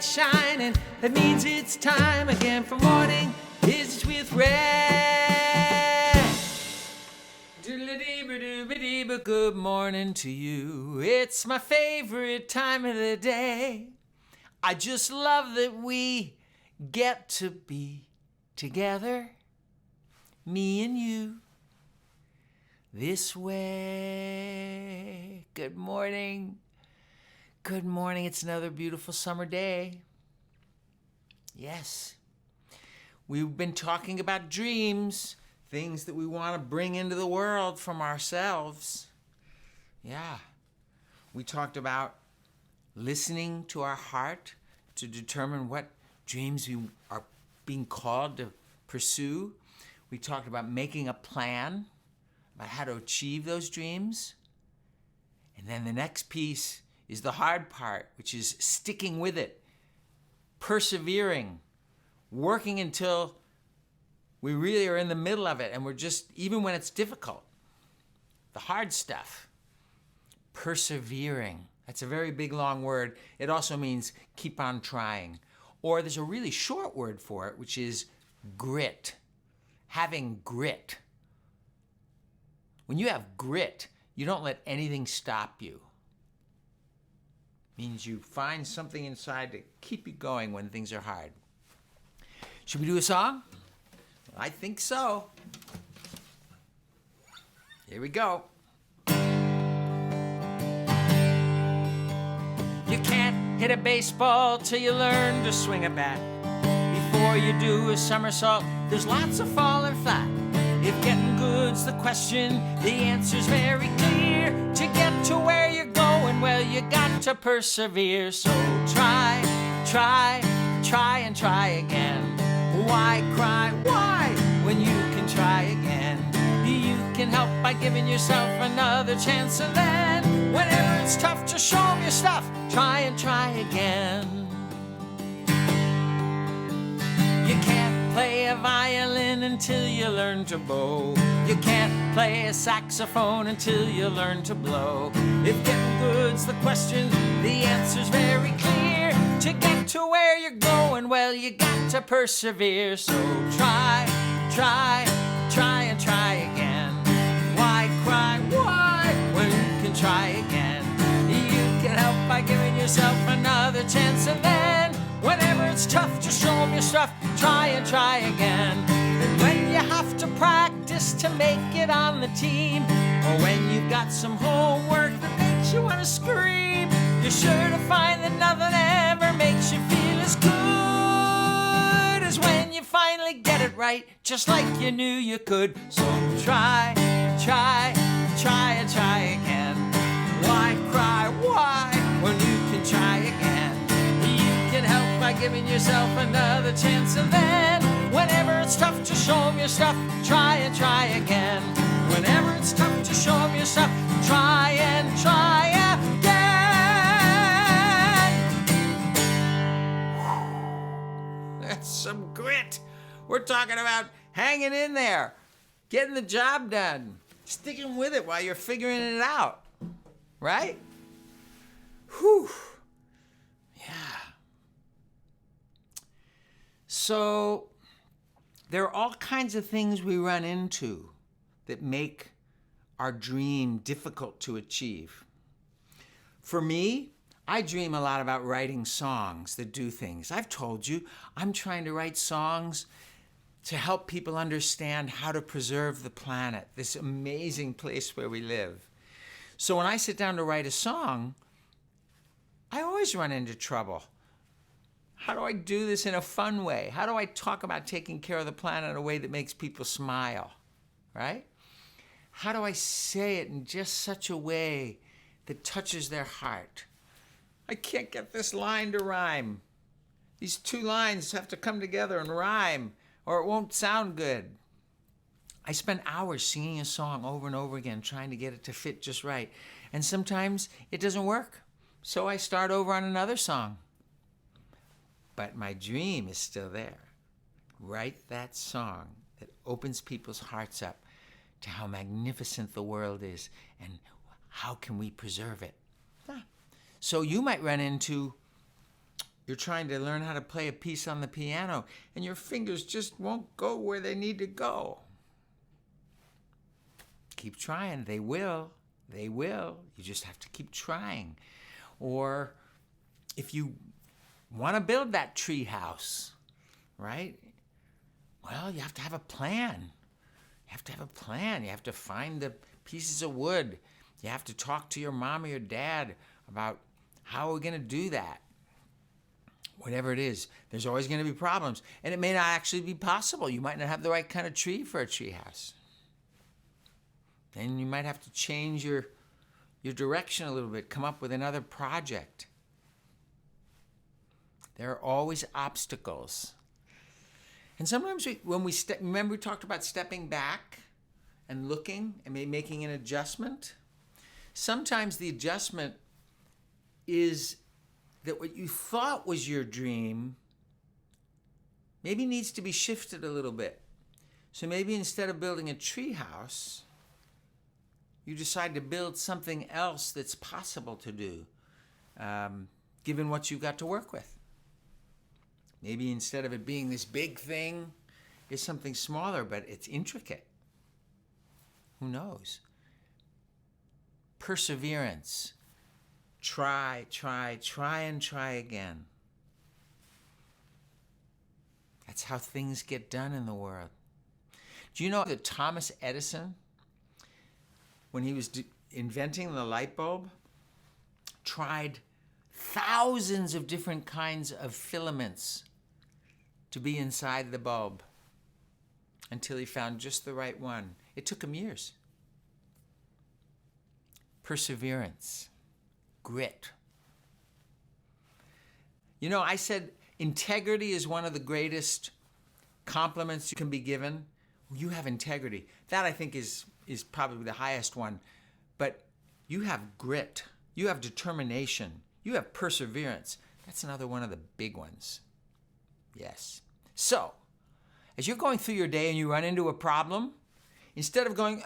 light shining. That means it's time again for morning visits with Red. Doodle-dee-ba-doo-ba-dee-ba, good morning to you. It's my favorite time of the day. I just love that we get to be together, me and you, this way. Good morning. Good morning. It's another beautiful summer day. Yes. We've been talking about dreams, things that we want to bring into the world from ourselves. Yeah. We talked about listening to our heart to determine what dreams we are being called to pursue. We talked about making a plan about how to achieve those dreams. And then the next piece is the hard part, which is sticking with it, persevering, working until we really are in the middle of it and we're just, even when it's difficult, the hard stuff, persevering. That's a very big, long word. It also means keep on trying. Or there's a really short word for it, which is grit. Having grit. When you have grit, you don't let anything stop you. It means you find something inside to keep you going when things are hard. Should we do a song? I think so. Here we go. You can't hit a baseball till you learn to swing a bat. Before you do a somersault, there's lots of falling flat. If getting good's the question, the answer's very clear. To get to where you're going, well, you got to persevere. So try and try again. Why cry, why, when you can try again? You can help by giving yourself another chance. And then, whenever it's tough, just show 'em your stuff. Try and try again. You can't play a violin until you learn to bow. You can't play a saxophone until you learn to blow. If getting good's the question, the answer's very clear. To get to where you're going, well, you got to persevere. So try and try again. Why cry, why, when you can try again? You can help by giving yourself another chance. And then, whenever it's tough, just show 'em your stuff. Try and try again. And when you have to practice to make it on the team, or when you've got some homework that makes you want to scream, you're sure to find that nothing ever makes you feel as good as when you finally get it right, just like you knew you could. So try and try again. Why cry, why, when you can try again? You can help by giving yourself another chance. And then, whenever it's tough, just show 'em your stuff. Try and try again. Whenever it's tough, just show 'em your stuff. Try and try again. That's some grit. We're talking about hanging in there, getting the job done, sticking with it while you're figuring it out, right? Whew. Yeah. So there are all kinds of things we run into that make our dream difficult to achieve. For me, I dream a lot about writing songs that do things. I've told you, I'm trying to write songs to help people understand how to preserve the planet, this amazing place where we live. So when I sit down to write a song, I always run into trouble. How do I do this in a fun way? How do I talk about taking care of the planet in a way that makes people smile, right? How do I say it in just such a way that touches their heart? I can't get this line to rhyme. These two lines have to come together and rhyme, or it won't sound good. I spend hours singing a song over and over again, trying to get it to fit just right. And sometimes it doesn't work. So I start over on another song. But my dream is still there. Write that song that opens people's hearts up to how magnificent the world is and how can we preserve it. So you might run into You're trying to learn how to play a piece on the piano, and your fingers just won't go where they need to go. Keep trying. They will. They will. You just have to keep trying. Or if you want to build that tree house, right? Well, you have to have a plan. You have to have a plan. You have to find the pieces of wood. You have to talk to your mom or your dad about how we're going to do that. Whatever it is, there's always going to be problems. And it may not actually be possible. You might not have the right kind of tree for a tree house. Then you might have to change your direction a little bit, come up with another project. There are always obstacles. And sometimes when we remember we talked about stepping back and looking and maybe making an adjustment? Sometimes the adjustment is that what you thought was your dream maybe needs to be shifted a little bit. So maybe instead of building a tree house, you decide to build something else that's possible to do, given what you've got to work with. Maybe instead of it being this big thing, it's something smaller, but it's intricate. Who knows? Perseverance. Try, and try again. That's how things get done in the world. Do you know that Thomas Edison, when he was inventing the light bulb, tried thousands of different kinds of filaments to be inside the bulb until he found just the right one? It took him years. Perseverance. Grit. You know, I said integrity is one of the greatest compliments you can be given. You have integrity. That, I think, is probably the highest one. But you have grit. You have determination. You have perseverance. That's another one of the big ones. Yes. So, as you're going through your day and you run into a problem, instead of going,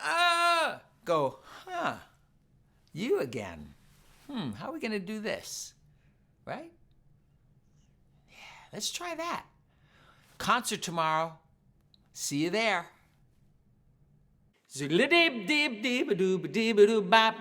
go, you again. How are we going to do this? Right? Yeah, let's try that. Concert tomorrow. See you there. Zoodle-dee-dee-dee-ba-doo-ba-dee-ba-doo-bop.